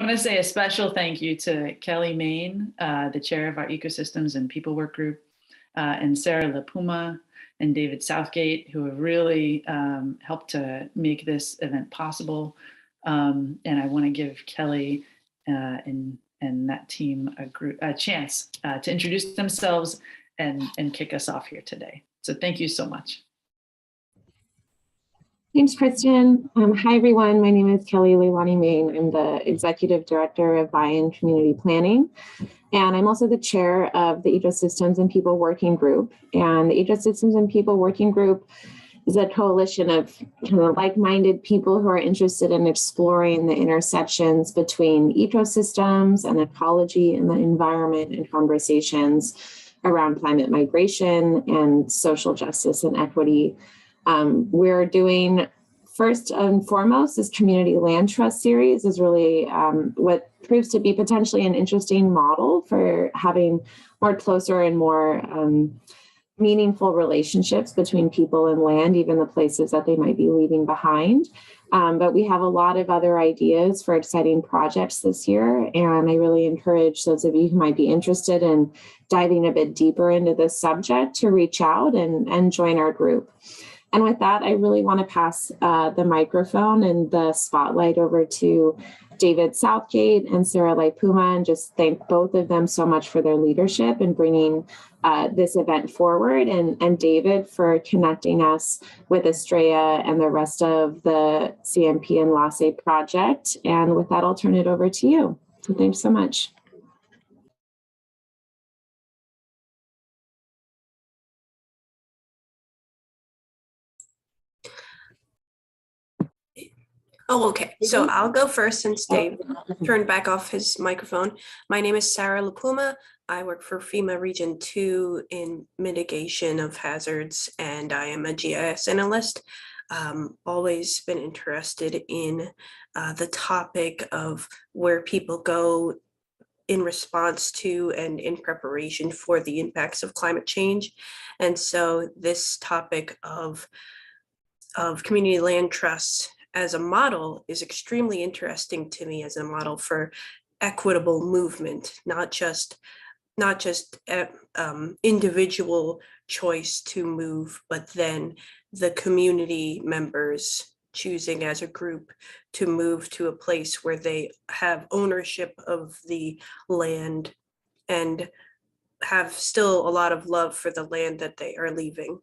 want to say a special thank you to Kelly Main, the chair of our Ecosystems and People Work Group, and Sarah LaPuma and David Southgate, who have really helped to make this event possible. And I want to give Kelly and that team a chance to introduce themselves and kick us off here today. So thank you so much. Thanks, Kristen. Hi, everyone. My name is Kelly Leilani Main. I'm the Executive Director of Buy-in Community Planning, and I'm also the chair of the Ecosystems and People Working Group. And the Ecosystems and People Working Group is a coalition of kind of like-minded people who are interested in exploring the intersections between ecosystems and ecology and the environment and conversations around climate migration and social justice and equity. We're doing, first and foremost, this Community Land Trust series is really what proves to be potentially an interesting model for having more closer and more meaningful relationships between people and land, even the places that they might be leaving behind. But we have a lot of other ideas for exciting projects this year. And I really encourage those of you who might be interested in diving a bit deeper into this subject to reach out and join our group. And with that, I really want to pass the microphone and the spotlight over to David Southgate and Sarah LaPuma, and just thank both of them so much for their leadership in bringing this event forward, and David for connecting us with Estrella and the rest of the CMP ENLACE project. And with that, I'll turn it over to you. So thanks so much. Oh, okay. So I'll go first since Dave turned back off his microphone. My name is Sarah LaPuma. I work for FEMA Region 2 in mitigation of hazards, and I am a GIS analyst. Always been interested in the topic of where people go in response to and in preparation for the impacts of climate change. And so this topic of community land trusts as a model is extremely interesting to me, as a model for equitable movement, not just individual choice to move, but then the community members choosing as a group to move to a place where they have ownership of the land and have still a lot of love for the land that they are leaving.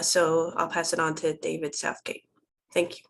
So I'll pass it on to David Southgate. Thank you.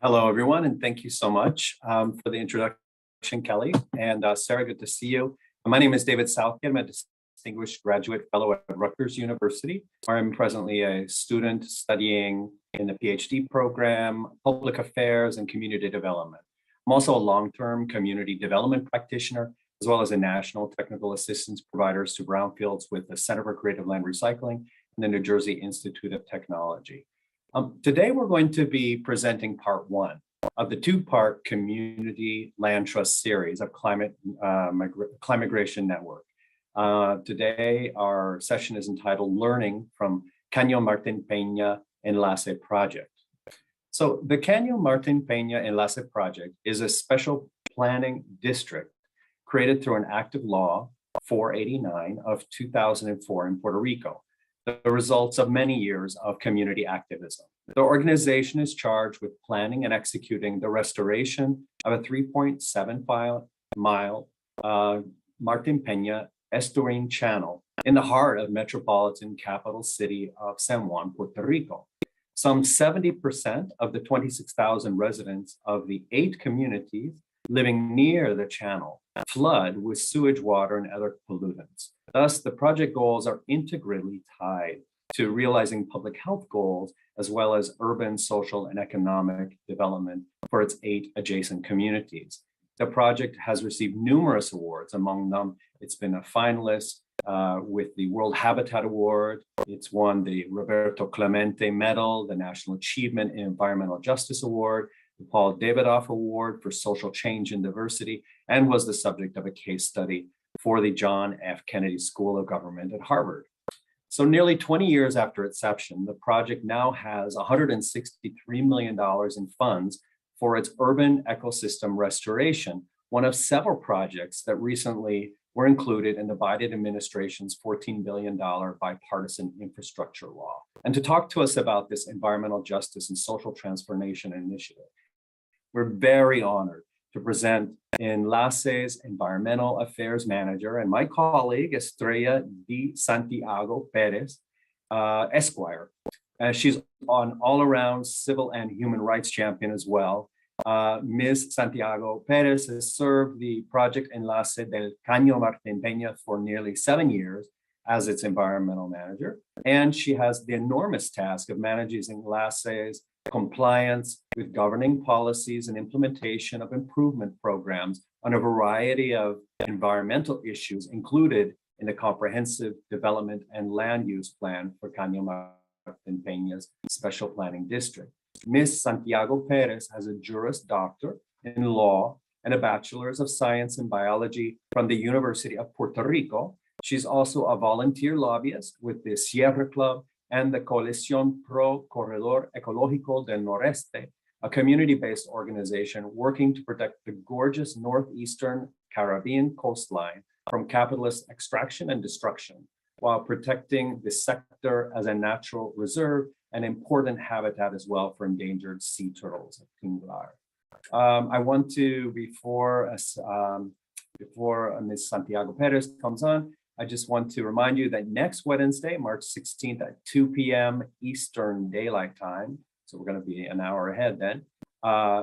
Hello, everyone, and thank you so much for the introduction, Kelly. And Sarah, good to see you. My name is David Southgate. I'm a distinguished graduate fellow at Rutgers University, where I'm presently a student studying in the PhD program, public affairs and community development. I'm also a long-term community development practitioner, as well as a national technical assistance provider to brownfields with the Center for Creative Land Recycling and the New Jersey Institute of Technology. Today, we're going to be presenting part one of the two-part Community Land Trust series of Climate Migration Network. Today, our session is entitled Learning from Caño Martin Peña ENLACE Project. So the Caño Martin Peña ENLACE Project is a special planning district created through an act of law 489 of 2004 in Puerto Rico, the results of many years of community activism. The organization is charged with planning and executing the restoration of a 3.75-mile Martin Peña estuarine channel in the heart of metropolitan capital city of San Juan, Puerto Rico. Some 70% of the 26,000 residents of the 8 communities living near the channel flood with sewage water and other pollutants. Thus, the project goals are integrally tied to realizing public health goals, as well as urban, social, and economic development for its 8 adjacent communities. The project has received numerous awards. Among them, it's been a finalist with the World Habitat Award. It's won the Roberto Clemente Medal, the National Achievement in Environmental Justice Award, the Paul Davidoff Award for Social Change and Diversity, and was the subject of a case study for the John F. Kennedy School of Government at Harvard. So nearly 20 years after inception, the project now has $163 million in funds for its urban ecosystem restoration, one of several projects that recently were included in the Biden administration's $14 billion bipartisan infrastructure law. And to talk to us about this environmental justice and social transformation initiative, we're very honored to present ENLACE's Environmental Affairs Manager and my colleague, Estrella de Santiago Pérez, Esquire. She's an all-around civil and human rights champion as well. Ms. Santiago Pérez has served the project ENLACE del Caño Martín Peña for nearly 7 years as its environmental manager. And she has the enormous task of managing ENLACE's compliance with governing policies and implementation of improvement programs on a variety of environmental issues included in the Comprehensive Development and Land Use Plan for Caño Martín Peña's Special Planning District. Ms. Santiago Pérez has a Juris Doctor in Law and a Bachelor's of Science in Biology from the University of Puerto Rico. She's also a volunteer lobbyist with the Sierra Club and the Coalición Pro Corredor Ecológico del Noreste, a community-based organization working to protect the gorgeous northeastern Caribbean coastline from capitalist extraction and destruction, while protecting the sector as a natural reserve and important habitat as well for endangered sea turtles at Tinglar. I want to, before Ms. Santiago Pérez comes on, I just want to remind you that next Wednesday, March 16th at 2 p.m. Eastern Daylight Time, so we're going to be an hour ahead then,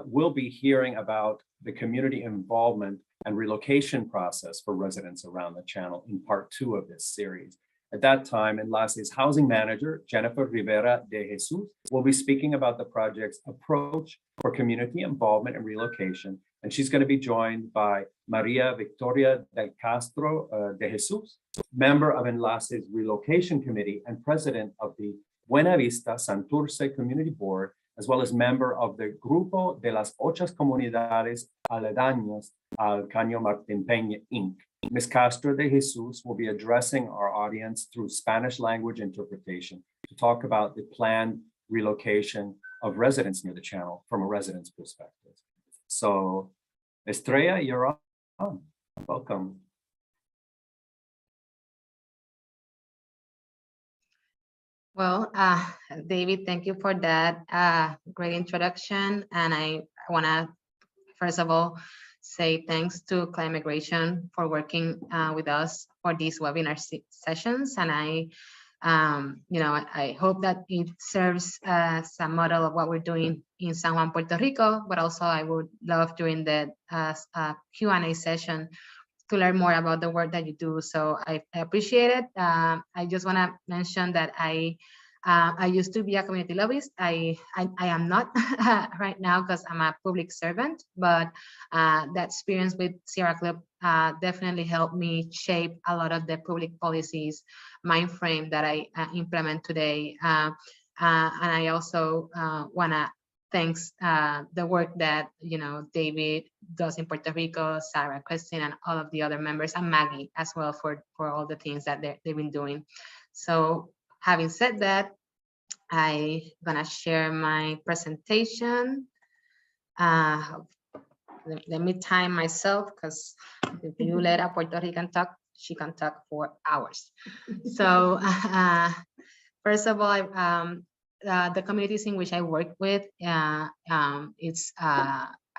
we'll be hearing about the community involvement and relocation process for residents around the channel in part 2 of this series. At that time, ENLACE's housing manager, Jennifer Rivera de Jesus, will be speaking about the project's approach for community involvement and relocation. And she's going to be joined by Maria Victoria del Castro de Jesus, member of ENLACE's Relocation Committee and president of the Buena Vista Santurce Community Board, as well as member of the Grupo de las 8 Comunidades Aledañas al Caño Martín Peña, Inc. Ms. Castro de Jesus will be addressing our audience through Spanish language interpretation to talk about the planned relocation of residents near the channel from a resident's perspective. So, Estrella, you're on. Welcome. Well, David, thank you for that great introduction. And I want to, first of all, say thanks to Climate Migration for working with us for these webinar sessions. And I hope that it serves as a model of what we're doing in San Juan, Puerto Rico, but also I would love during the Q&A session to learn more about the work that you do. So I appreciate it. I just want to mention that I used to be a community lobbyist. I am not right now because I'm a public servant, but that experience with Sierra Club definitely helped me shape a lot of the public policies mind frame that I implement today. And I also want to thanks the work that David does in Puerto Rico, Sarah, Christine, and all of the other members, and Maggie as well for all the things that they've been doing. So having said that, I'm gonna share my presentation. Let me time myself because if you let a Puerto Rican talk, she can talk for hours. So first of all, the communities in which I work with, our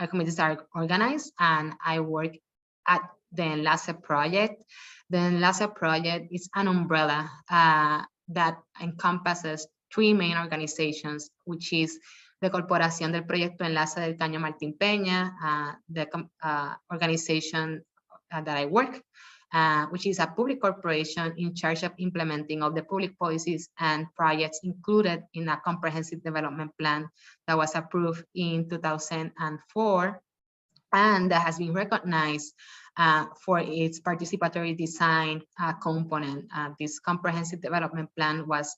communities are organized, and I work at the ENLACE project. The ENLACE project is an umbrella that encompasses 3 main organizations, which is the Corporación del Proyecto Enlace del Caño Martín Peña, the organization that I work, which is a public corporation in charge of implementing all the public policies and projects included in a comprehensive development plan that was approved in 2004, and that has been recognized for its participatory design component. This comprehensive development plan was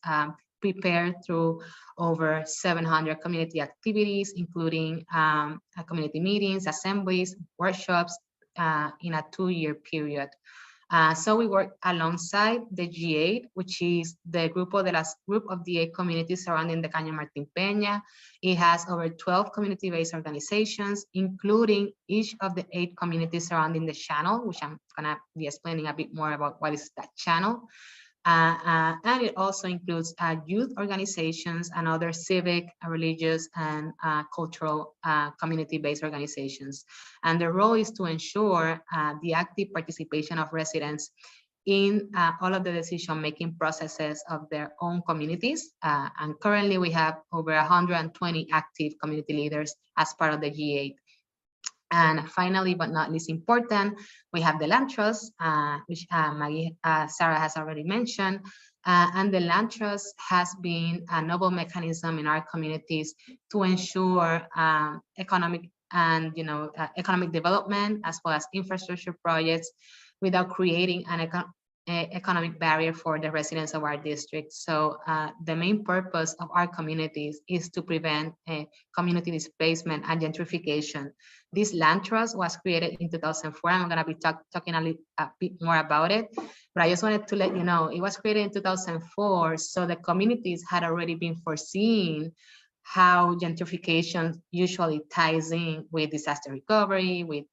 prepared through over 700 community activities, including community meetings, assemblies, workshops in a 2-year period. So we work alongside the G8, which is the group of the 8 communities surrounding the Caño Martín Peña. It has over 12 community-based organizations, including each of the 8 communities surrounding the channel, which I'm gonna be explaining a bit more about what is that channel. And it also includes youth organizations and other civic, religious, and cultural community-based organizations. And the role is to ensure the active participation of residents in all of the decision-making processes of their own communities. And currently we have over 120 active community leaders as part of the G8. And finally, but not least important, we have the Land Trust, which Sarah has already mentioned. And the Land Trust has been a novel mechanism in our communities to ensure economic and economic development, as well as infrastructure projects, without creating an economic barrier for the residents of our district. So the main purpose of our communities is to prevent community displacement and gentrification. This land trust was created in 2004. I'm going to be talking a bit more about it, but I just wanted to let you know it was created in 2004. So the communities had already been foreseeing how gentrification usually ties in with disaster recovery, with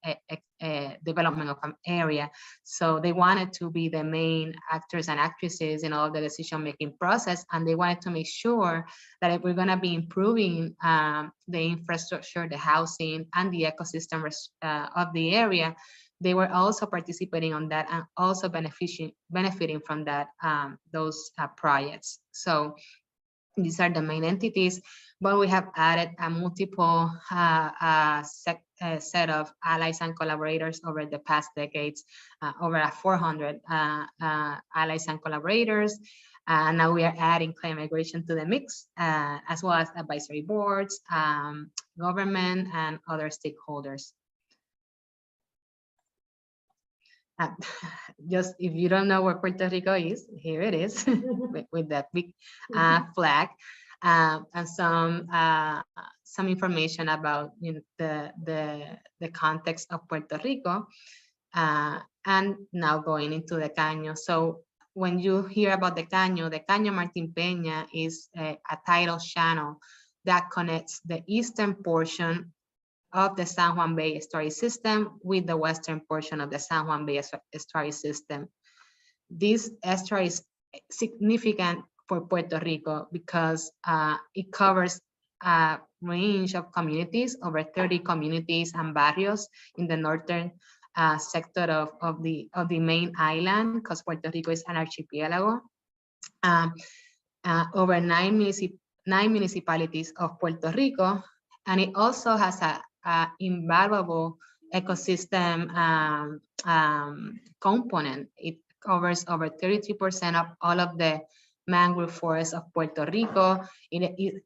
development of an area. So they wanted to be the main actors and actresses in all the decision-making process, and they wanted to make sure that if we're gonna be improving the infrastructure, the housing, and the ecosystem of the area, they were also participating on that and also benefiting from that, those projects. So these are the main entities, but we have added a multiple set of allies and collaborators over the past decades, over 400 allies and collaborators. Now we are adding climate migration to the mix, as well as advisory boards, government, and other stakeholders. Just if you don't know where Puerto Rico is, here it is with that big flag, and some information about the context of Puerto Rico, and now going into the Caño. So when you hear about the Caño Martín Peña is a tidal channel that connects the eastern portion of the San Juan Bay estuary system with the western portion of the San Juan Bay estuary system. This estuary is significant for Puerto Rico because it covers a range of communities, over 30 communities and barrios in the northern sector of the main island, because Puerto Rico is an archipelago. Over nine municipalities of Puerto Rico, and it also has a invaluable ecosystem component. It covers over 33% of all of the mangrove forests of Puerto Rico. It is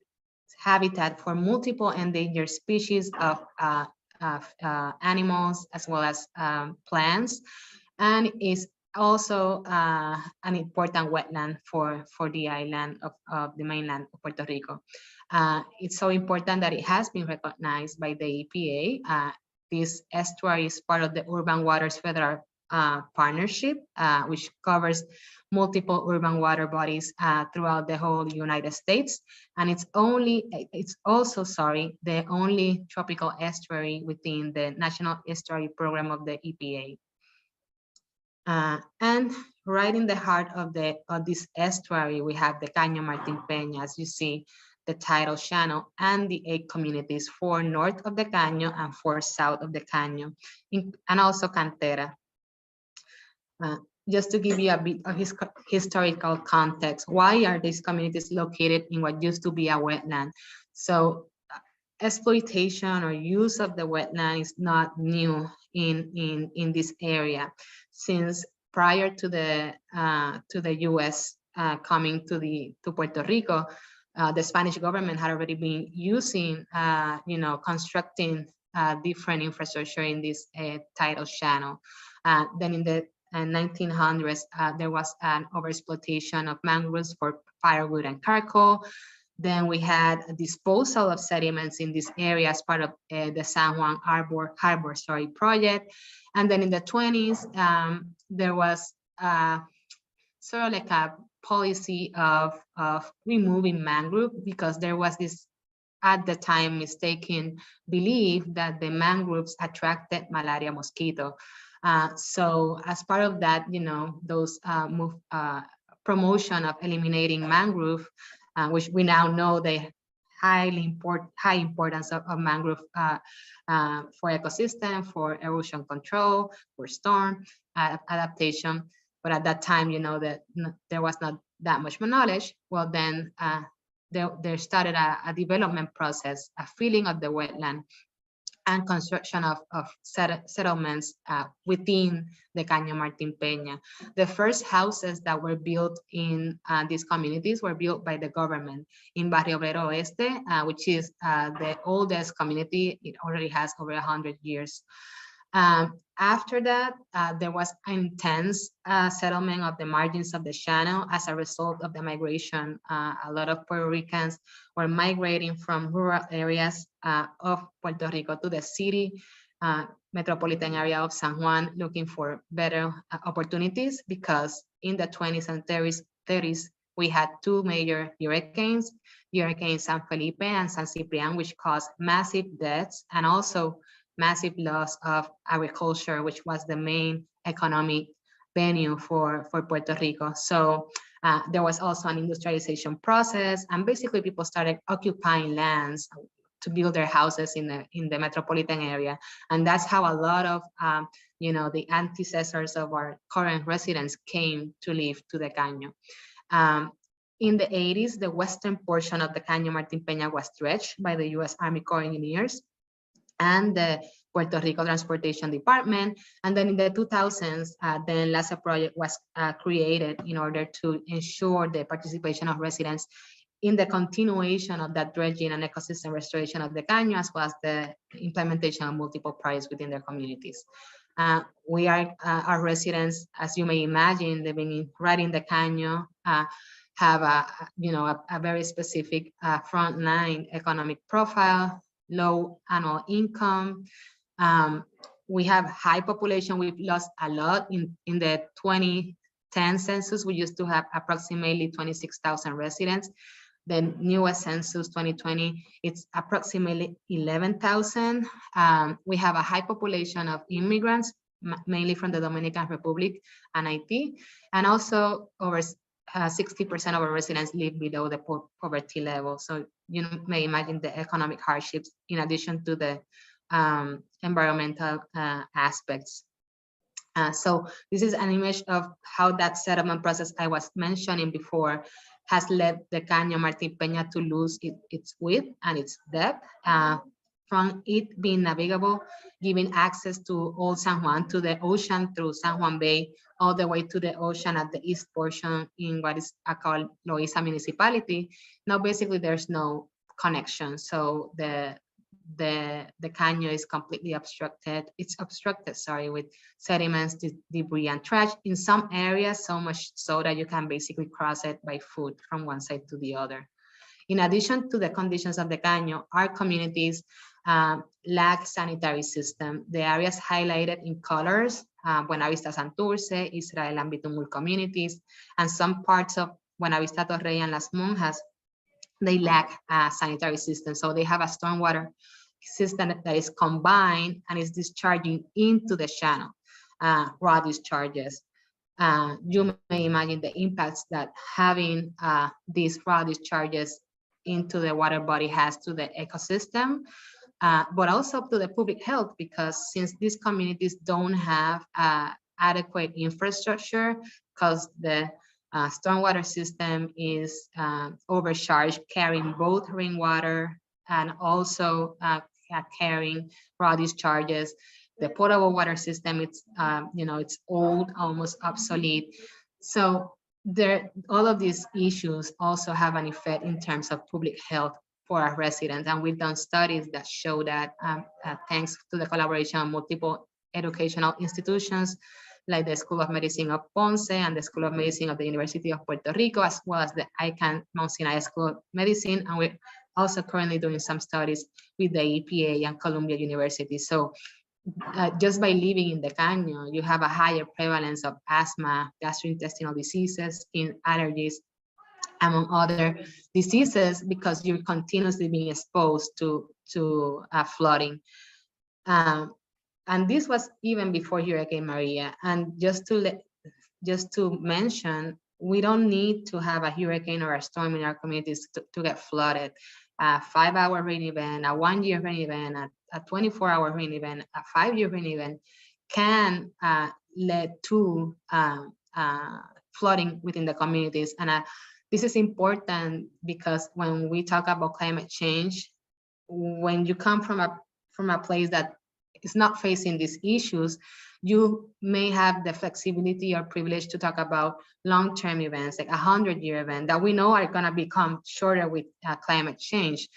habitat for multiple endangered species of animals as well as plants, and is also an important wetland for the island of the mainland of Puerto Rico. It's so important that it has been recognized by the EPA. This estuary is part of the Urban Waters Federal Partnership, which covers multiple urban water bodies throughout the whole United States. And it's also the only tropical estuary within the National Estuary Program of the EPA. And right in the heart of this estuary, we have the Caño Martín Peña, as you see, the tidal channel, and the 8 communities, 4 north of the Caño and 4 south of the Caño, and also Cantera. Just to give you a bit of historical context, why are these communities located in what used to be a wetland? So exploitation or use of the wetland is not new in this area. Since prior to the U.S. Coming to Puerto Rico, the Spanish government had already been using, constructing different infrastructure in this tidal channel. Then in the 1900s, there was an overexploitation of mangroves for firewood and charcoal. Then we had a disposal of sediments in this area as part of the San Juan Harbor project. And then in the 20s, there was sort of like a policy of removing mangrove, because there was this, at the time, mistaken belief that the mangroves attracted malaria mosquito. So as part of that, you know, those promotion of eliminating mangrove, which we now know the high importance of mangrove for ecosystem, for erosion control, for storm adaptation. But at that time, you know, that there was not that much knowledge. Well, then there started a development process, a filling of the wetland, and construction of settlements within the Caño Martín Peña. The first houses that were built in these communities were built by the government in Barrio Obrero Oeste, which is the oldest community. It already has over 100 years. After that, there was intense settlement of the margins of the channel as a result of the migration. A lot of Puerto Ricans were migrating from rural areas of Puerto Rico to the city, metropolitan area of San Juan, looking for better opportunities, because in the 20s and 30s, we had two major hurricanes, Hurricane San Felipe and San Ciprian, which caused massive deaths and also massive loss of agriculture, which was the main economic venue for Puerto Rico. So there was also an industrialization process, and basically people started occupying lands to build their houses in the metropolitan area. And that's how a lot of you know, the antecessors of our current residents came to live to the Caño. In the 80s, the western portion of the Caño Martín Peña was dredged by the U.S. Army Corps Engineers and the Puerto Rico Transportation Department. And then in the 2000s, the ENLACE project was created in order to ensure the participation of residents in the continuation of that dredging and ecosystem restoration of the Caño, as well as the implementation of multiple projects within their communities. We are, our residents, as you may imagine, living right in the Caño, have a very specific frontline economic profile, low annual income. We have high population. We've lost a lot in the 2010 census. We used to have approximately 26,000 residents. The newest census, 2020, it's approximately 11,000. We have a high population of immigrants, mainly from the Dominican Republic and Haiti, and also over 60% of our residents live below the poverty level. So you may imagine the economic hardships in addition to the environmental aspects. So this is an image of how that settlement process I was mentioning before has led the Caño Martín Peña to lose its width and its depth, from it being navigable, giving access to Old San Juan, to the ocean through San Juan Bay, all the way to the ocean at the east portion in what is called Loíza municipality. Now, basically, there's no connection. So the Caño is completely obstructed. It's obstructed, sorry, with sediments, debris, and trash. In some areas, so much so that you can basically cross it by foot from one side to the other. In addition to the conditions of the Caño, our communities lack sanitary system. The areas highlighted in colors, Buenavista Santurce, Israel and Bitumul communities, and some parts of Buenavista Torrey and Las Monjas, they lack a sanitary system. So they have a stormwater system that is combined and is discharging into the channel, raw discharges. You may imagine the impacts that having these raw discharges into the water body has to the ecosystem, but also to the public health, because since these communities don't have adequate infrastructure, because the stormwater system is overcharged, carrying both rainwater and also carrying raw discharges. The potable water system, it's it's old, almost obsolete. So all of these issues also have an effect in terms of public health for our residents. And we've done studies that show that thanks to the collaboration of multiple educational institutions, like the School of Medicine of Ponce and the School of Medicine of the University of Puerto Rico, as well as the ICANN Mount Sinai School of Medicine. And we're also currently doing some studies with the EPA and Columbia University. So just by living in the Caño, you have a higher prevalence of asthma, gastrointestinal diseases, skin allergies, among other diseases, because you're continuously being exposed to flooding. And this was even before Hurricane Maria. And just to mention, we don't need to have a hurricane or a storm in our communities to get flooded. A 5-hour rain event, a 1-year rain event, a 24-hour rain event, a 5-year rain event can lead to flooding within the communities. And this is important because when we talk about climate change, when you come from a place that is not facing these issues, you may have the flexibility or privilege to talk about long-term events, like a 100-year event that we know are going to become shorter with climate change.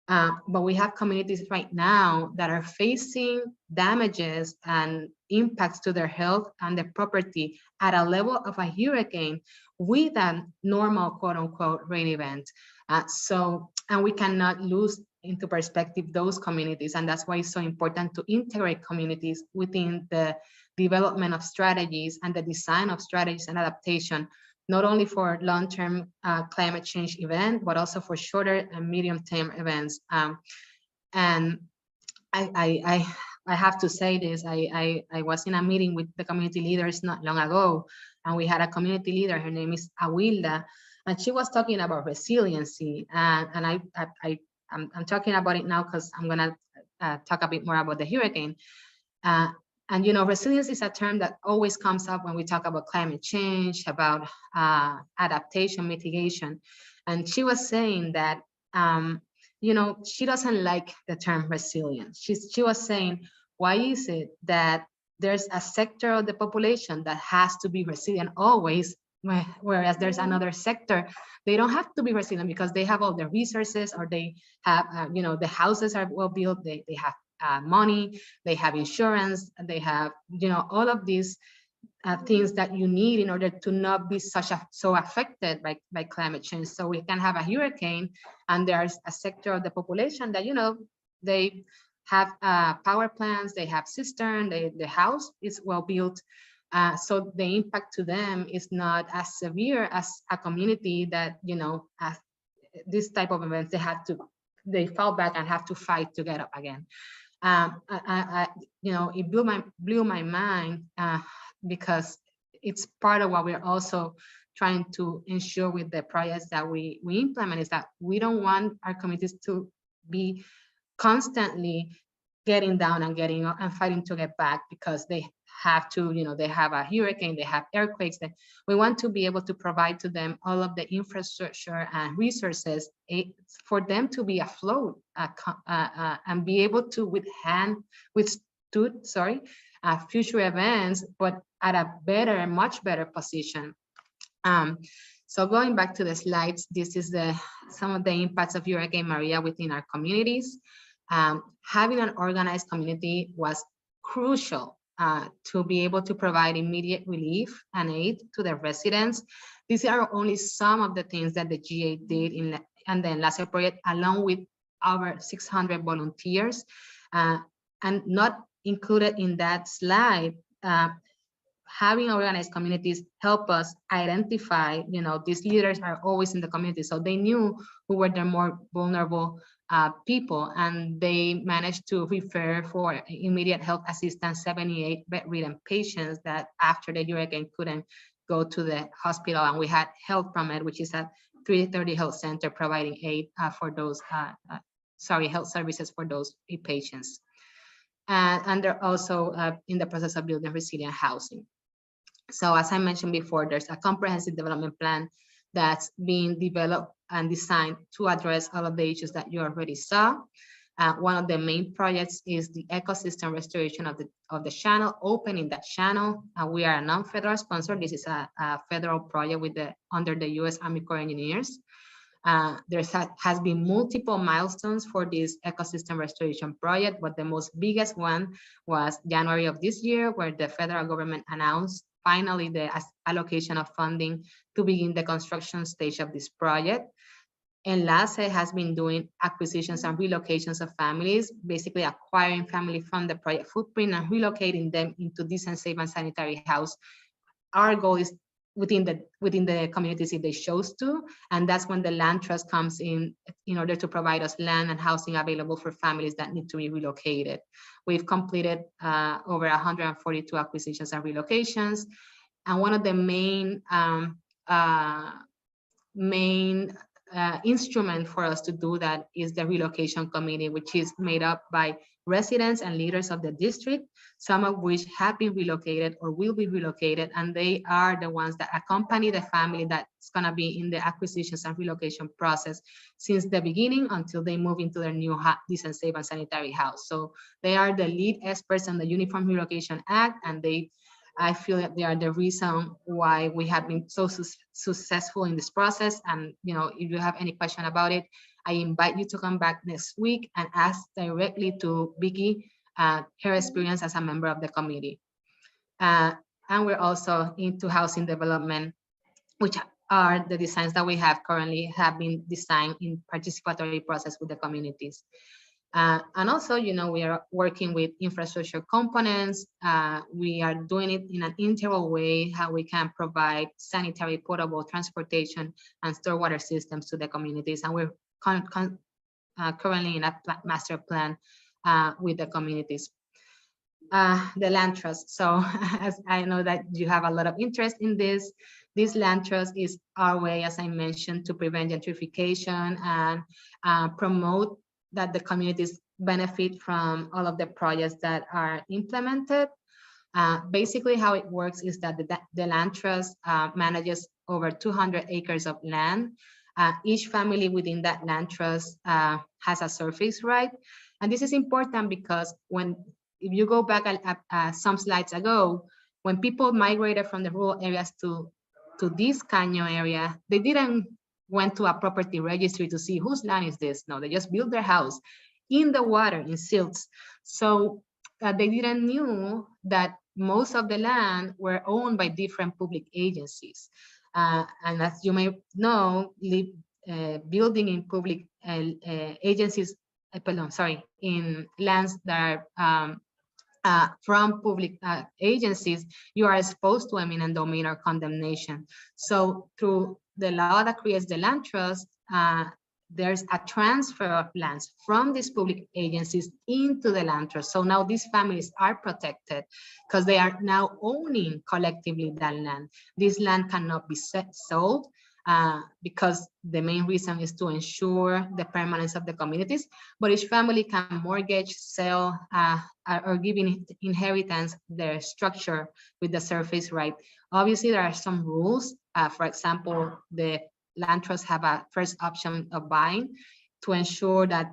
But we have communities right now that are facing damages and impacts to their health and their property at a level of a hurricane with a normal, quote unquote, rain event. And we cannot lose into perspective those communities. And that's why it's so important to integrate communities within the development of strategies and the design of strategies and adaptation, not only for long-term climate change event, but also for shorter and medium-term events. And I have to say this, I was in a meeting with the community leaders not long ago, and we had a community leader, her name is Awilda, and she was talking about resiliency. And I'm talking about it now because I'm gonna talk a bit more about the hurricane. And you know, resilience is a term that always comes up when we talk about climate change, about adaptation, mitigation. And she was saying that, you know, she doesn't like the term resilience. She was saying, why is it that there's a sector of the population that has to be resilient always, whereas there's another sector, they don't have to be resilient because they have all the resources, or they have, you know, the houses are well built, they have money, they have insurance, they have, you know, all of these things that you need in order to not be so affected by climate change. So we can have a hurricane, and there's a sector of the population that, you know, they have power plants, they have cistern, the house is well built. So the impact to them is not as severe as a community that, you know, this type of events, they fall back and have to fight to get up again. You know, it blew my mind because it's part of what we're also trying to ensure with the projects that we implement, is that we don't want our communities to be constantly getting down and getting up and fighting to get back because they have to, you know, they have a hurricane, they have earthquakes. That we want to be able to provide to them all of the infrastructure and resources for them to be afloat and be able to withstood future events, but at a much better position. So going back to the slides, this is some of the impacts of Hurricane Maria within our communities. Having an organized community was crucial to be able to provide immediate relief and aid to the residents. These are only some of the things that the GA did in the ENLACE project, along with over 600 volunteers. And not included in that slide, having organized communities help us identify, you know, these leaders are always in the community, so they knew who were the more vulnerable people, and they managed to refer for immediate health assistance 78 bedridden patients that after the hurricane couldn't go to the hospital, and we had Health Promed, which is a 330 health center providing aid for those, health services for those patients. And they're also in the process of building resilient housing. So as I mentioned before, there's a comprehensive development plan that's being developed and designed to address all of the issues that you already saw. One of the main projects is the ecosystem restoration of the channel, opening that channel. We are a non-federal sponsor. This is a federal project under the U.S. Army Corps of Engineers. There has been multiple milestones for this ecosystem restoration project, but the most biggest one was January of this year, where the federal government announced finally the allocation of funding to begin the construction stage of this project. ENLACE has been doing acquisitions and relocations of families, basically acquiring family from the project footprint and relocating them into decent, safe, and sanitary house. Our goal is within the communities if they chose to, and that's when the land trust comes in order to provide us land and housing available for families that need to be relocated. We've completed over 142 acquisitions and relocations, and one of the main instrument for us to do that is the relocation committee, which is made up by residents and leaders of the district, some of which have been relocated or will be relocated, and they are the ones that accompany the family that's going to be in the acquisitions and relocation process since the beginning until they move into their new decent, safe, and sanitary house. So they are the lead experts on the Uniform Relocation Act, and I feel that they are the reason why we have been so successful in this process. And if you have any question about it, I invite you to come back next week and ask directly to Vicky her experience as a member of the committee. And we're also into housing development, which are the designs that we have currently have been designed in participatory process with the communities. And also, we are working with infrastructure components. We are doing it in an integral way, how we can provide sanitary, potable transportation and stormwater systems to the communities. And we're currently in a master plan with the communities. The land trust. So as I know that you have a lot of interest in this land trust is our way, as I mentioned, to prevent gentrification and promote that the communities benefit from all of the projects that are implemented. Basically, how it works is that the land trust manages over 200 acres of land. Each family within that land trust has a surface right. And this is important because if you go back at some slides ago, when people migrated from the rural areas to this Caño area, they didn't went to a property registry to see whose land is this. No, they just built their house in the water, in silts. So they didn't knew that most of the land were owned by different public agencies. And as you may know, building in public agencies, in lands that are from public agencies, you are exposed to eminent domain or condemnation. So through the law that creates the land trust, there's a transfer of lands from these public agencies into the land trust. So now these families are protected because they are now owning collectively that land. This land cannot be sold because the main reason is to ensure the permanence of the communities, but each family can mortgage, sell, or give in inheritance their structure with the surface right. Obviously, there are some rules. For example, the land trusts have a first option of buying to ensure that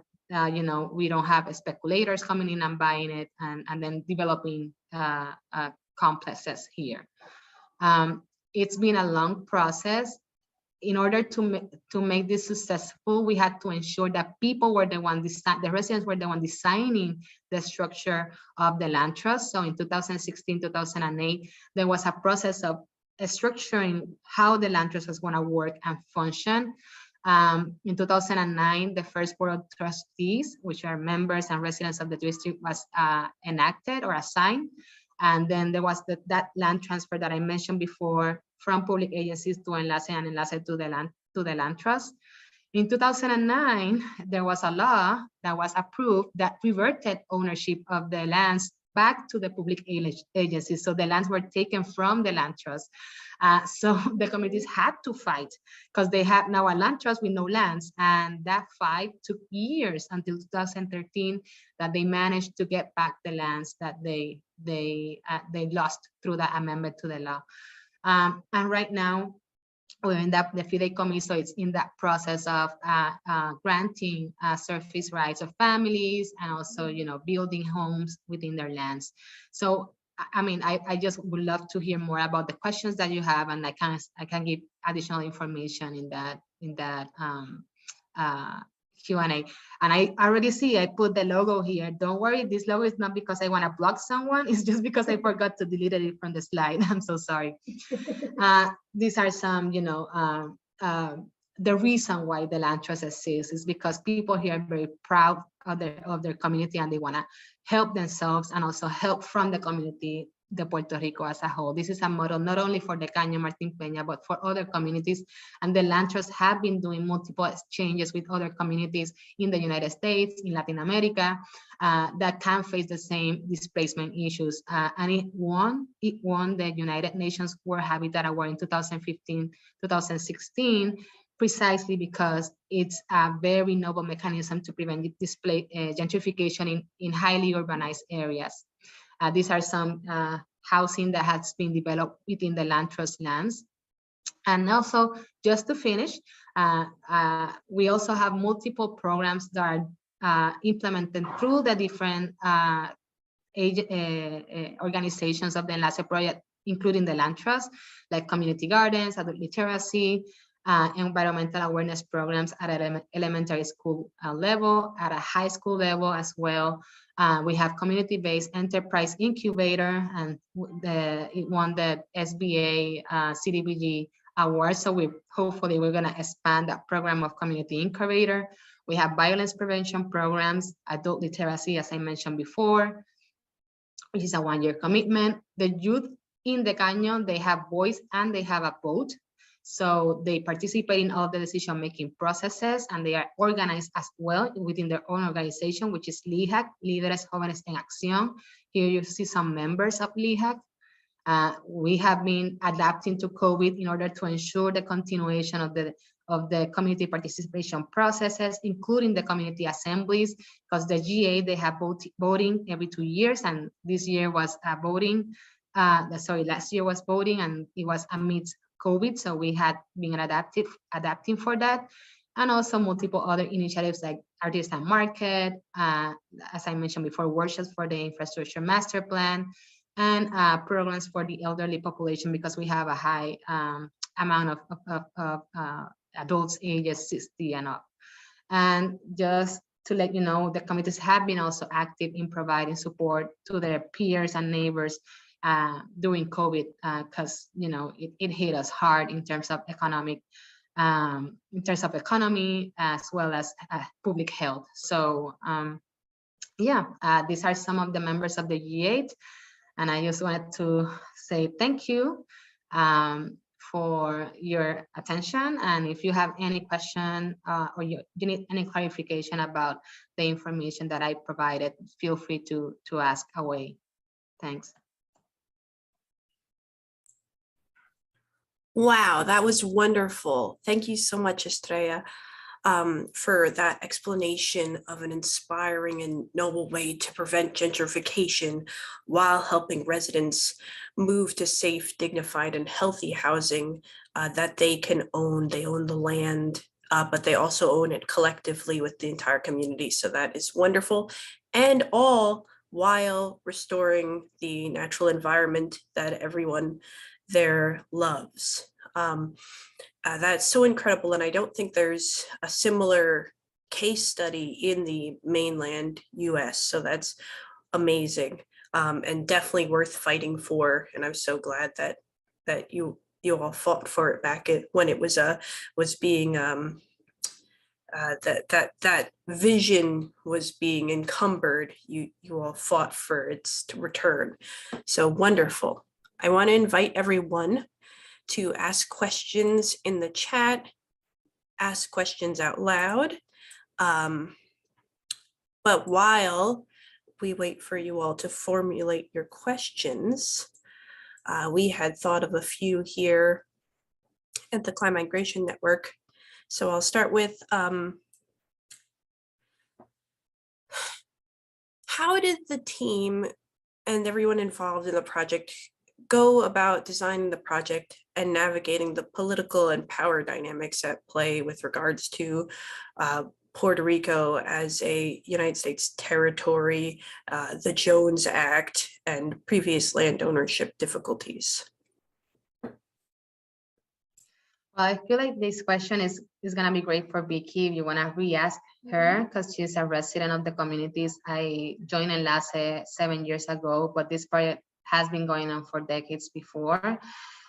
we don't have speculators coming in and buying it and then developing complexes here. It's been a long process. In order to make this successful, we had to ensure that people were the residents were the one designing the structure of the land trust. So in 2016, 2008, there was a process of structuring how the land trust was going to work and function. In 2009, the first board of trustees, which are members and residents of the district, was enacted or assigned. And then there was that land transfer that I mentioned before from public agencies to ENLACE and ENLACE to the land trust. In 2009, there was a law that was approved that reverted ownership of the lands back to the public agencies. So the lands were taken from the land trust. So the communities had to fight because they have now a land trust with no lands. And that fight took years until 2013 that they managed to get back the lands that they lost through that amendment to the law. And right now, we're in the fideicomiso, so it's in that process of granting surface rights of families and also, building homes within their lands. So, I mean, I just would love to hear more about the questions that you have, and I can give additional information in that Q&A. And I already see I put the logo here. Don't worry, this logo is not because I want to block someone. It's just because I forgot to delete it from the slide. I'm so sorry. These are some, the reason why the land trust exists is because people here are very proud of their community, and they want to help themselves and also help from the community, the Puerto Rico as a whole. This is a model not only for the Caño, Martín, Peña, but for other communities. And the land trusts have been doing multiple exchanges with other communities in the United States, in Latin America, that can face the same displacement issues. And it won the United Nations World Habitat Award in 2015, 2016, precisely because it's a very novel mechanism to prevent gentrification in highly urbanized areas. These are some housing that has been developed within the land trust lands. And also, just to finish, we also have multiple programs that are implemented through the different organizations of the ENLACE project, including the land trust, like community gardens, adult literacy, environmental awareness programs at an elementary school level, at a high school level as well. We have community-based enterprise incubator, and it won the SBA CDBG award. So hopefully we're gonna expand that program of community incubator. We have violence prevention programs, adult literacy, as I mentioned before, which is a one-year commitment. The youth in the Caño, they have voice and they have a vote. So they participate in all the decision-making processes, and they are organized as well within their own organization, which is LIHAC, Líderes Jóvenes en Acción. Here you see some members of LIHAC. We have been adapting to COVID in order to ensure the continuation of the community participation processes, including the community assemblies, because the GA, they have voting every 2 years, and this year was voting, last year was voting, and it was amidst COVID, so we had been adapting for that. And also multiple other initiatives like Artisan Market, as I mentioned before, workshops for the infrastructure master plan, and programs for the elderly population, because we have a high amount of adults ages 60 and up. And just to let you know, the committees have been also active in providing support to their peers and neighbors during COVID, because it hit us hard in terms of economy as well as public health. So these are some of the members of the G8, and I just wanted to say thank you for your attention. And if you have any question or you need any clarification about the information that I provided, feel free to ask away. Thanks. Wow, that was wonderful. Thank you so much, Estrella, for that explanation of an inspiring and noble way to prevent gentrification while helping residents move to safe, dignified, and healthy housing that they can own. They own the land, but they also own it collectively with the entire community. So that is wonderful. And all while restoring the natural environment that everyone there loves. That's so incredible, and I don't think there's a similar case study in the mainland US, so that's amazing, and definitely worth fighting for. And I'm so glad that you all fought for it back when it was being that vision was being encumbered. You all fought for its return. So wonderful. I want to invite everyone to ask questions in the chat, ask questions out loud. But while we wait for you all to formulate your questions, we had thought of a few here at the Climate Migration Network. So I'll start with, how did the team and everyone involved in the project go about designing the project and navigating the political and power dynamics at play with regards to Puerto Rico as a United States territory, the Jones Act, and previous land ownership difficulties? I feel like this question is gonna be great for Vicky if you wanna re-ask her, because she's a resident of the communities. I joined ENLACE 7 years ago, but this project has been going on for decades before.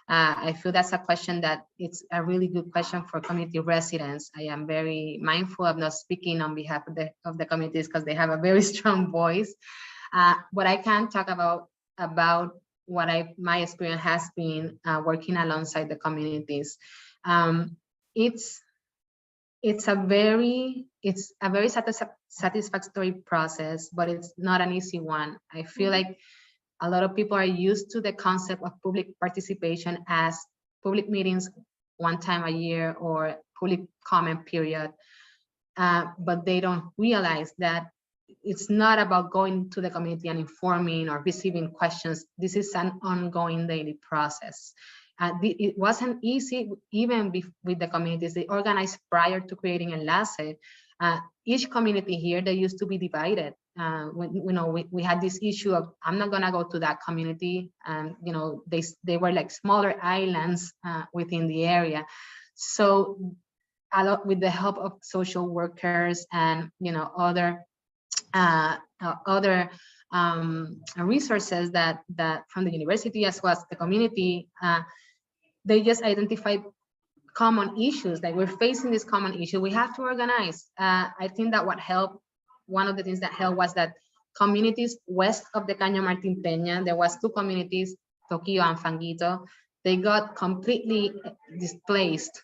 I feel that's a question that it's a really good question for community residents. I am very mindful of not speaking on behalf of the communities because they have a very strong voice. But I can talk about what my experience has been working alongside the communities. It's a very satisfactory process, but it's not an easy one. I feel like a lot of people are used to the concept of public participation as public meetings one time a year or public comment period, but they don't realize that it's not about going to the community and informing or receiving questions. This is an ongoing daily process. It wasn't easy even with the communities they organized prior to creating ENLACE. Each community here, they used to be divided. We had this issue of, I'm not gonna go to that community, and they were like smaller islands within the area. So a lot with the help of social workers and other resources that from the university as well as the community, they just identified common issues, like we're facing this common issue, we have to organize. I think that one of the things that helped was that communities west of the Caño Martín Peña, there was 2 communities, Toquillo and Fanguito, they got completely displaced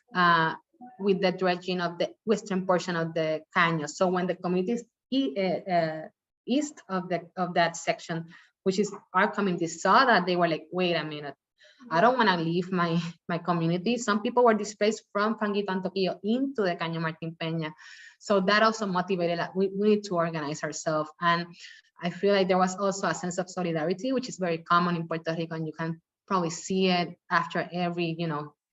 with the dredging of the western portion of the Caño. So when the communities east of that section, which is our community, saw that, they were like, wait a minute, I don't want to leave my community. Some people were displaced from Fanguito and Toquillo into the Caño Martín Peña. So that also motivated that we need to organize ourselves. And I feel like there was also a sense of solidarity, which is very common in Puerto Rico, and you can probably see it after every,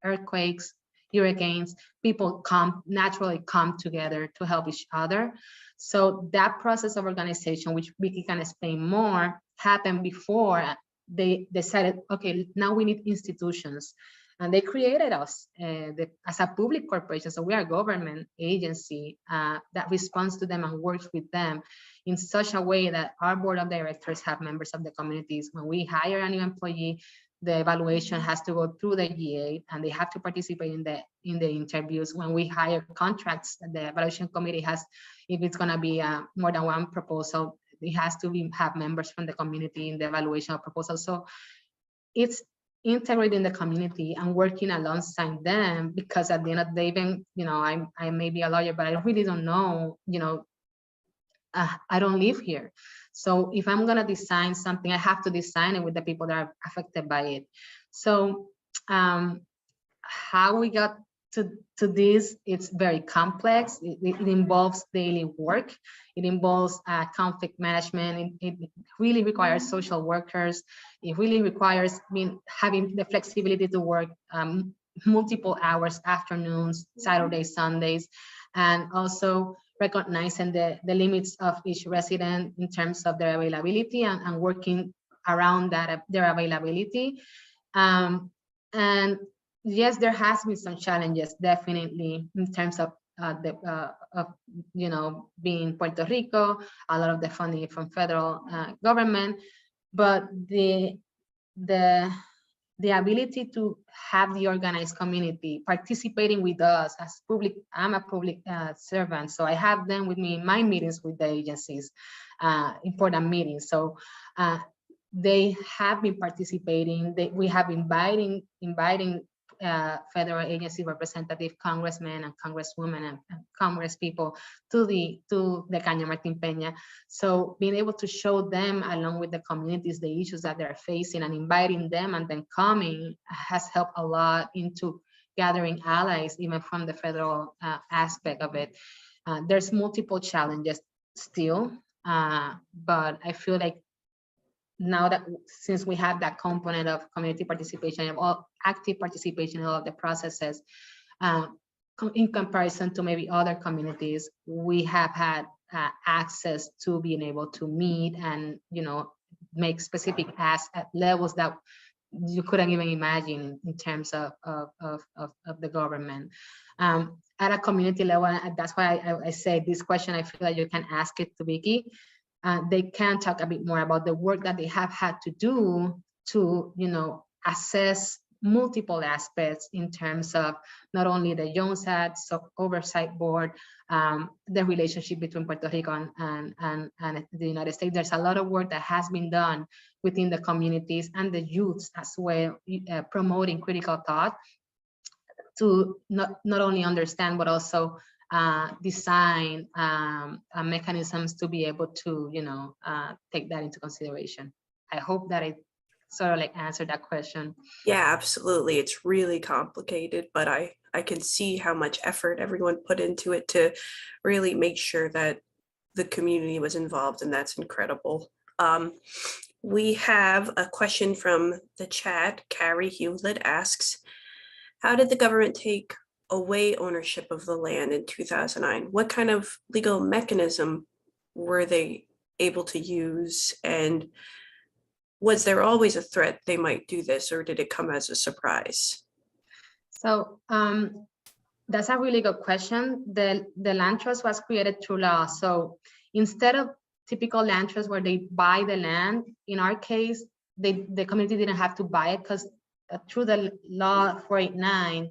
earthquakes, hurricanes, people naturally come together to help each other. So that process of organization, which Vicky can explain more, happened before they decided, okay, now we need institutions. And they created us as a public corporation. So we are a government agency that responds to them and works with them in such a way that our board of directors have members of the communities. When we hire a new employee, the evaluation has to go through the GA and they have to participate in the interviews. When we hire contracts, the evaluation committee has, if it's gonna be more than one proposal, it has to have members from the community in the evaluation of proposals. So it's integrating the community and working alongside them, because at the end of the day, even, I may be a lawyer, but I really don't know, I don't live here. So if I'm gonna design something, I have to design it with the people that are affected by it. So how we got to this, it's very complex. It involves daily work. It involves conflict management. It really requires social workers. It really requires having the flexibility to work multiple hours, afternoons, Saturdays, Sundays, and also recognizing the limits of each resident in terms of their availability and working around their availability. And yes, there has been some challenges, definitely, in terms of being Puerto Rico, a lot of the funding from federal government, but the ability to have the organized community participating with us as public. I'm a public servant, so I have them with me in my meetings with the agencies, important meetings. So they have been participating. We have inviting federal agency representative, congressmen and congresswomen and congress people to the Caño Martín Peña. So being able to show them, along with the communities, the issues that they're facing and inviting them and then coming has helped a lot into gathering allies, even from the federal aspect of it. There's multiple challenges still, but I feel like now that since we have that component of community participation, of all active participation in all of the processes, in comparison to maybe other communities, we have had access to being able to meet and make specific asks at levels that you couldn't even imagine in terms of the government. At a community level, and that's why I say this question, I feel like you can ask it to Vicky. They can talk a bit more about the work that they have had to do to, assess multiple aspects in terms of not only the Jones Act, Oversight Board, the relationship between Puerto Rico and the United States. There's a lot of work that has been done within the communities and the youths as well, promoting critical thought to not only understand, but also design mechanisms to be able to, take that into consideration. I hope that it sort of like answered that question. Yeah, absolutely. It's really complicated, but I can see how much effort everyone put into it to really make sure that the community was involved, and that's incredible. We have a question from the chat. Carrie Hewlett asks, how did the government take away ownership of the land in 2009? What kind of legal mechanism were they able to use? And was there always a threat they might do this, or did it come as a surprise? So that's a really good question. The land trust was created through law. So instead of typical land trusts where they buy the land, in our case, the community didn't have to buy it, because through the law 489,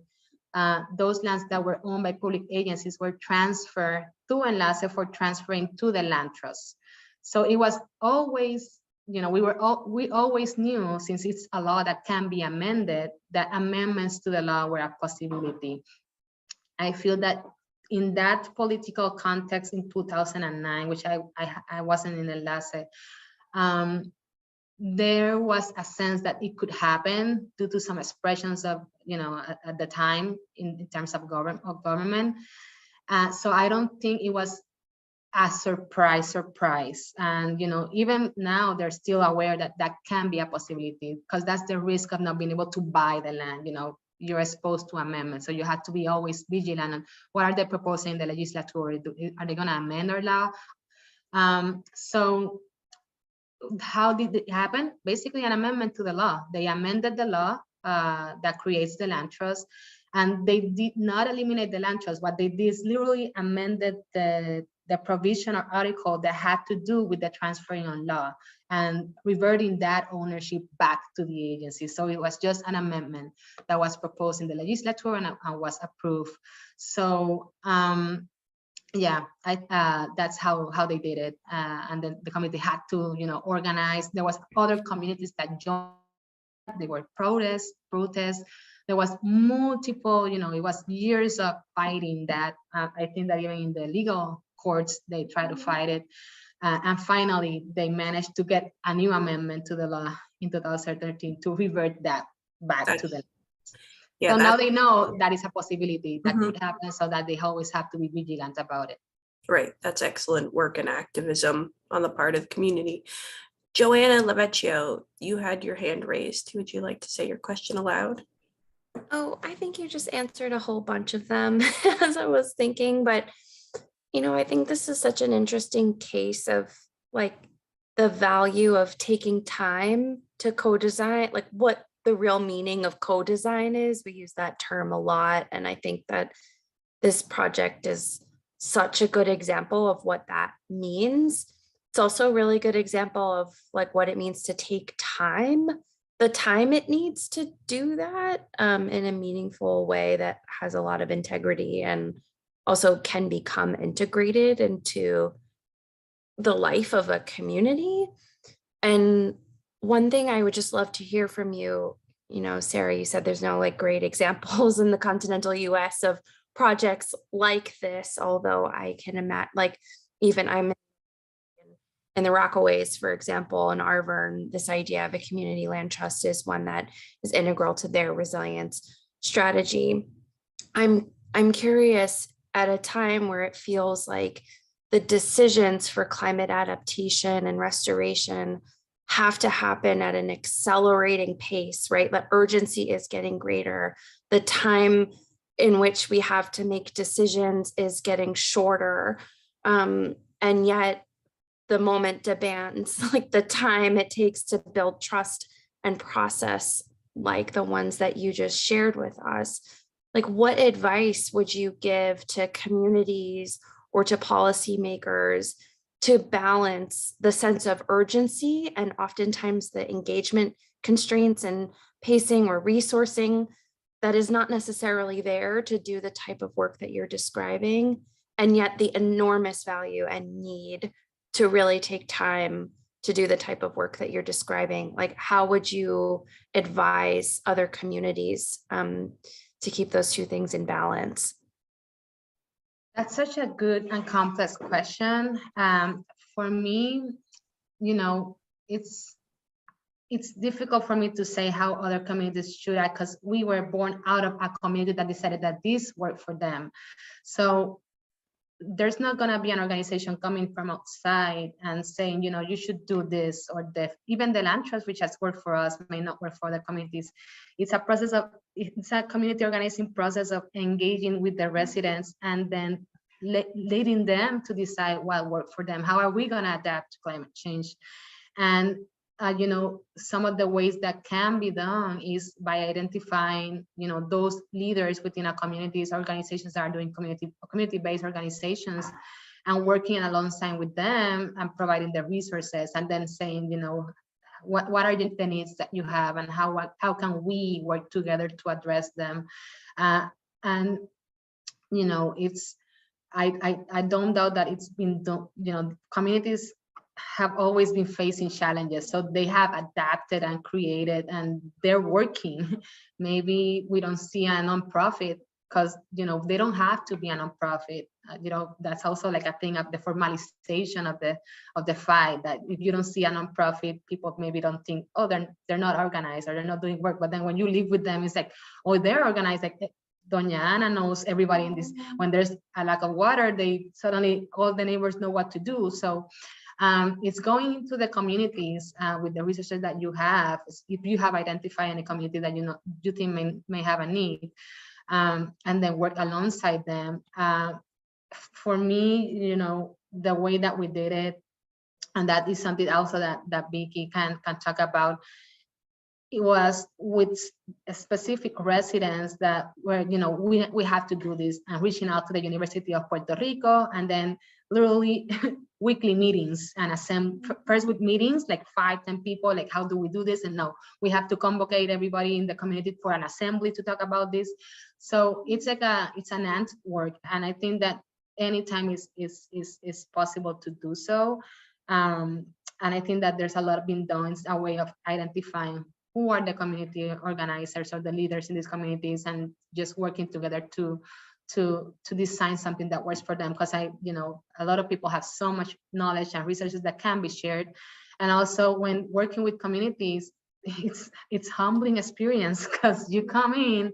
those lands that were owned by public agencies were transferred to ENLACE for transferring to the land trust. So it was always, we always knew, since it's a law that can be amended, that amendments to the law were a possibility. I feel that in that political context in 2009, which I wasn't in ENLACE, there was a sense that it could happen due to some expressions of, at the time in terms of government. So I don't think it was a surprise. And, even now they're still aware that that can be a possibility, because that's the risk of not being able to buy the land. You're exposed to amendments. So you have to be always vigilant on what are they proposing in the legislature? Are they going to amend our law? So how did it happen? Basically an amendment to the law. They amended the law that creates the land trust, and they did not eliminate the land trust. What they did is literally amended the provision or article that had to do with the transferring on law and reverting that ownership back to the agency. So it was just an amendment that was proposed in the legislature and was approved. So yeah, that's how they did it. And then the community had to, organize. There was other communities that joined. They were protests. There was multiple, it was years of fighting that. I think that even in the legal courts, they tried to fight it. And finally, they managed to get a new amendment to the law in 2013 to revert that back to the. Yeah, so now they know that is a possibility that could happen, so that they always have to be vigilant about it. Right, that's excellent work and activism on the part of the community. Joanna Lavecchio, you had your hand raised. Would you like to say your question aloud? Oh, I think you just answered a whole bunch of them as I was thinking, but I think this is such an interesting case of like the value of taking time to co-design, like what the real meaning of co-design is. We use that term a lot. And I think that this project is such a good example of what that means. It's also a really good example of like what it means to take time, the time it needs to do that in a meaningful way that has a lot of integrity and also can become integrated into the life of a community. And one thing I would just love to hear from you, Sarah, you said there's no like great examples in the continental US of projects like this, although I can imagine, like even I'm in the Rockaways, for example, in Arvern, this idea of a community land trust is one that is integral to their resilience strategy. I'm curious, at a time where it feels like the decisions for climate adaptation and restoration have to happen at an accelerating pace, right? The urgency is getting greater. The time in which we have to make decisions is getting shorter. And yet the moment demands, like the time it takes to build trust and process like the ones that you just shared with us, like what advice would you give to communities or to policymakers to balance the sense of urgency and oftentimes the engagement constraints and pacing or resourcing that is not necessarily there to do the type of work that you're describing, and yet the enormous value and need to really take time to do the type of work that you're describing? Like, how would you advise other communities to keep those two things in balance? That's such a good and complex question. For me, you know, it's difficult for me to say how other communities should act, because we were born out of a community that decided that this worked for them. So there's not going to be an organization coming from outside and saying, you know, you should do this or that. Even the land trust, which has worked for us, may not work for other communities. It's a process of, it's a community organizing process of engaging with the residents and then leading them to decide what worked for them. How are we going to adapt to climate change? And you know, some of the ways that can be done is by identifying, you know, those leaders within our communities, organizations that are doing community-based organizations, and working alongside with them and providing the resources, and then saying, you know, what are the needs that you have, and how can we work together to address them? And you know, it's I don't doubt that it's been done. You know, communities have always been facing challenges, so they have adapted and created, and they're working. Maybe we don't see a nonprofit because, you know, they don't have to be a nonprofit. You know, that's also like a thing of the formalization of the fight, that if you don't see a nonprofit, people maybe don't think, oh, they're not organized or they're not doing work. But then when you live with them, it's like, oh, they're organized. Like Doña Ana knows everybody in this. When there's a lack of water, they suddenly, all the neighbors know what to do. So it's going into the communities with the resources that you have. If you have identified any community that you think may have a need, and then work alongside them. For me, you know, the way that we did it, and that is something also that Vicky can talk about. It was with specific residents that were, you know, we have to do this, and reaching out to the University of Puerto Rico, and then literally weekly meetings and first with meetings, like 5-10 people, like how do we do this? And no, we have to convocate everybody in the community for an assembly to talk about this. So it's like it's an ant work, and I think that anytime is possible to do so. And I think that there's a lot being done. It's a way of identifying who are the community organizers or the leaders in these communities, and just working together to design something that works for them. Because you know, a lot of people have so much knowledge and resources that can be shared. And also when working with communities, it's humbling experience, because you come in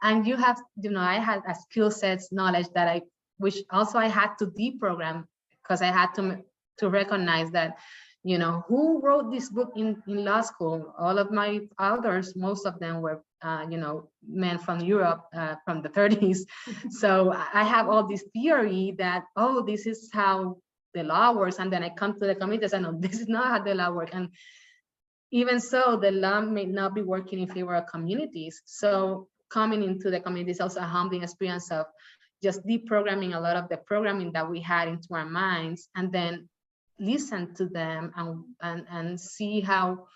and you have, you know, I had a skill sets, knowledge that which also I had to deprogram, because I had to recognize that, you know, who wrote this book in law school? All of my elders, most of them were, you know, men from Europe, from the 30s. So I have all this theory that, oh, this is how the law works. And then I come to the communities and know this is not how the law works. And even so, the law may not be working in favor of communities. So coming into the community is also a humbling experience of just deprogramming a lot of the programming that we had into our minds, and then listen to them and see how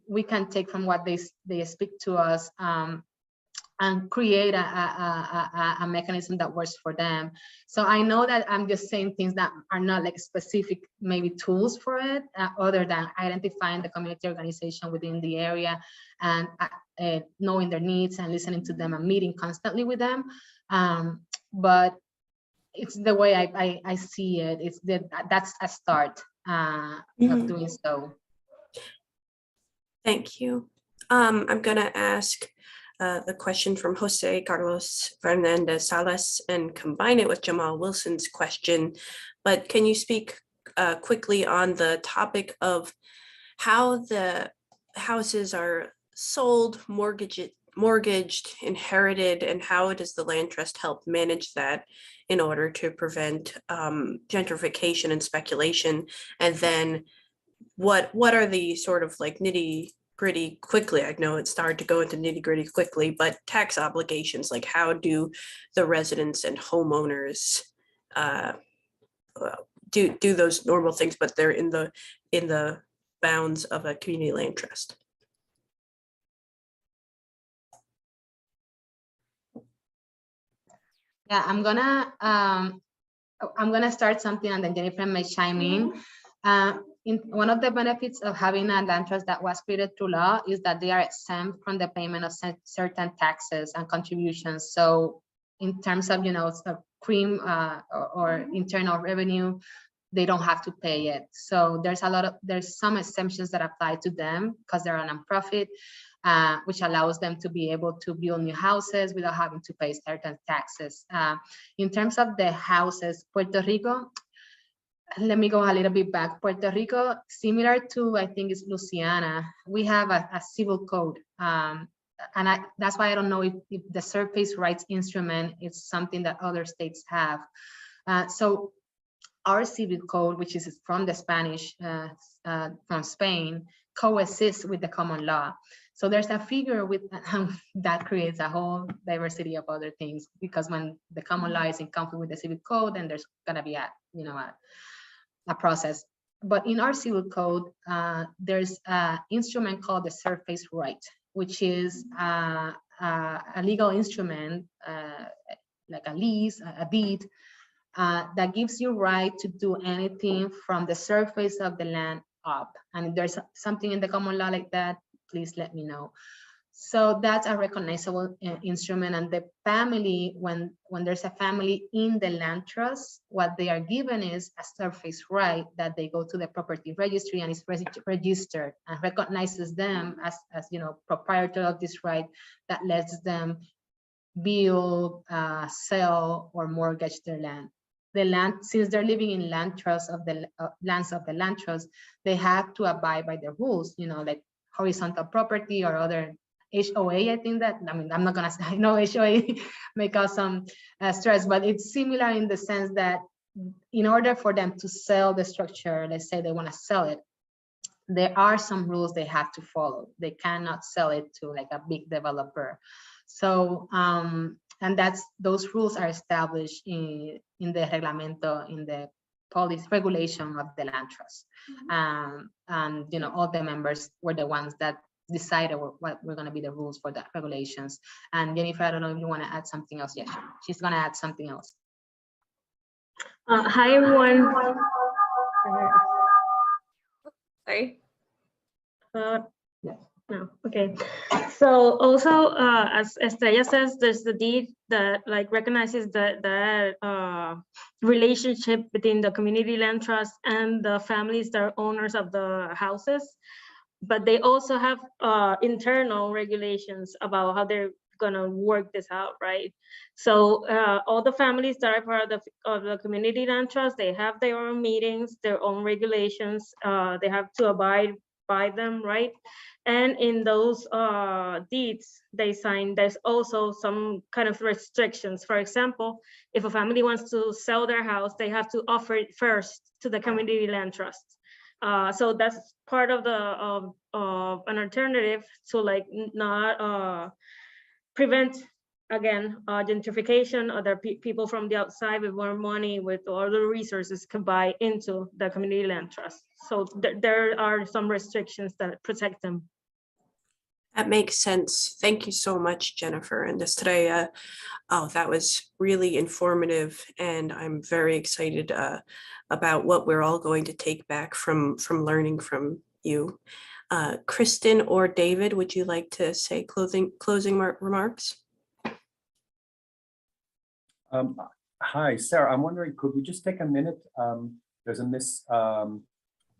we can take from what they speak to us, and create a mechanism that works for them. So I know that I'm just saying things that are not like specific maybe tools for it, other than identifying the community organization within the area, and knowing their needs and listening to them and meeting constantly with them. But it's the way I see it. It's that's a start of doing so. Thank you. I'm gonna ask the question from Jose Carlos Fernandez Salas and combine it with Jamal Wilson's question. But can you speak quickly on the topic of how the houses are sold, mortgaged, inherited, and how does the land trust help manage that in order to prevent gentrification and speculation? And then what are the sort of like nitty gritty quickly. I know it's hard to go into nitty gritty quickly, but tax obligations, like how do the residents and homeowners do those normal things, but they're in the bounds of a community land trust? Yeah, I'm gonna start something and then Jennifer may chime in. One of the benefits of having a land trust that was created through law is that they are exempt from the payment of certain taxes and contributions. So in terms of, cream or internal revenue, they don't have to pay it. So there's some exemptions that apply to them because they're a nonprofit, which allows them to be able to build new houses without having to pay certain taxes. In terms of the houses, Puerto Rico, let me go a little bit back. Puerto Rico, similar to, I think it's Louisiana, we have a civil code. That's why I don't know if the surface rights instrument is something that other states have. So our civil code, which is from the Spanish, from Spain, coexists with the common law. So there's a figure with that creates a whole diversity of other things, because when the common law is in conflict with the civil code, then there's gonna be a process. But in our civil code, there's an instrument called the surface right, which is a legal instrument, like a lease, a deed, that gives you right to do anything from the surface of the land up. And if there's something in the common law like that, please let me know. So that's a recognizable instrument. And the family, when there's a family in the land trust, what they are given is a surface right that they go to the property registry and is registered and recognizes them as proprietor of this right, that lets them build, sell, or mortgage their land. The land, since they're living in land trust of the lands of the land trust, they have to abide by the rules, like horizontal property or other HOA. I think that, I'm not gonna say, I know HOA may cause some stress, but it's similar in the sense that in order for them to sell the structure, let's say they want to sell it, there are some rules they have to follow. They cannot sell it to like a big developer. So, and those rules are established in the reglamento, in the policy regulation of the land trust. And all the members were the ones that decided what were going to be the rules for the regulations. And Jennifer, I don't know if you want to add something else. Yes, she's going to add something else. Hi everyone. Sorry. No, okay. So also, as Estrella says, there's the deed that recognizes the relationship between the community land trust and the families that are owners of the houses. But they also have internal regulations about how they're gonna work this out, right? So all the families that are part of the community land trust, they have their own meetings, their own regulations. They have to abide by them, right? And in those deeds they sign, there's also some kind of restrictions. For example, if a family wants to sell their house, they have to offer it first to the community land trust. So that's part of the an alternative to not prevent, again, gentrification. Other people from the outside with more money, with other resources, can buy into the community land trust. So there are some restrictions that protect them. That makes sense. Thank you so much, Jennifer and Estrella. Oh, that was really informative, and I'm very excited about what we're all going to take back from learning from you. Kristen or David, would you like to say closing remarks? Hi, Sarah. I'm wondering, could we just take a minute? There's a Miss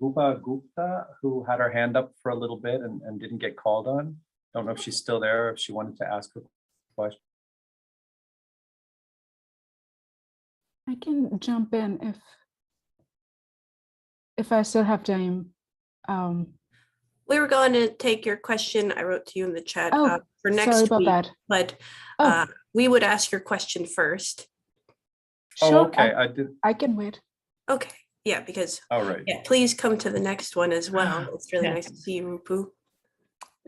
Bhuba Gupta who had her hand up for a little bit and didn't get called on. Don't know if she's still there, or if she wanted to ask a question. I can jump in if I still have time. We were going to take your question. I wrote to you in the chat for next sorry about week, that. but we would ask your question first. Sure, oh, okay. I can wait. Okay. Yeah, because all right. yeah, please come to the next one as well. It's really nice to see you, Rupu.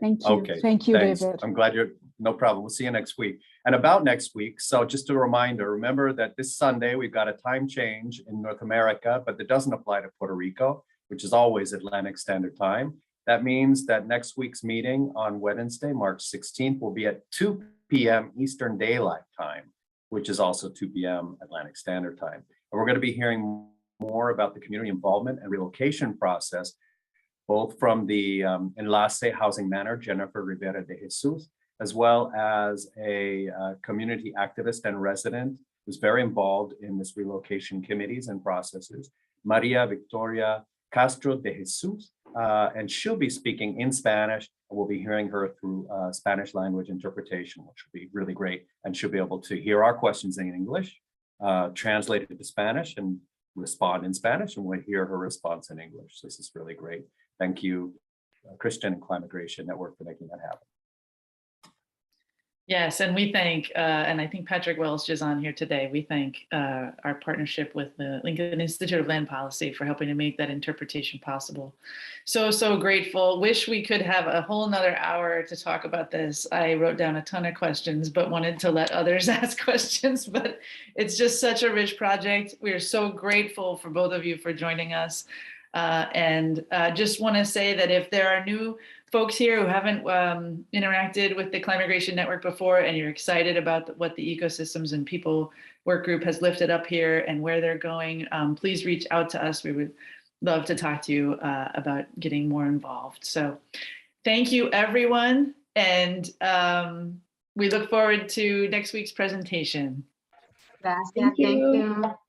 Thank you. Okay, Thank you, thanks. David. I'm glad no problem. We'll see you next week. And about next week, so just a reminder, remember that this Sunday, we've got a time change in North America, but that doesn't apply to Puerto Rico, which is always Atlantic Standard Time. That means that next week's meeting on Wednesday, March 16th, will be at 2 p.m. Eastern Daylight Time, which is also 2 p.m. Atlantic Standard Time. And we're going to be hearing more about the community involvement and relocation process, both from the ENLACE housing manager, Jennifer Rivera de Jesus, as well as a community activist and resident who's very involved in this relocation committees and processes, Maria Victoria Castro de Jesus, and she'll be speaking in Spanish, and we'll be hearing her through Spanish language interpretation, which will be really great, and she'll be able to hear our questions in English, translate it to Spanish, and respond in Spanish, and we'll hear her response in English. This is really great. Thank you, Christian and Climate Migration Network, for making that happen. Yes, and we thank, and I think Patrick Welch is on here today, we thank our partnership with the Lincoln Institute of Land Policy for helping to make that interpretation possible. So grateful. Wish we could have a whole nother hour to talk about this. I wrote down a ton of questions, but wanted to let others ask questions, but it's just such a rich project. We are so grateful for both of you for joining us. And just want to say that if there are new folks here who haven't interacted with the Climate Migration Network before, and you're excited about what the Ecosystems and People Work Group has lifted up here and where they're going, please reach out to us. We would love to talk to you about getting more involved. So thank you, everyone. And we look forward to next week's presentation. Gracias. Thank you.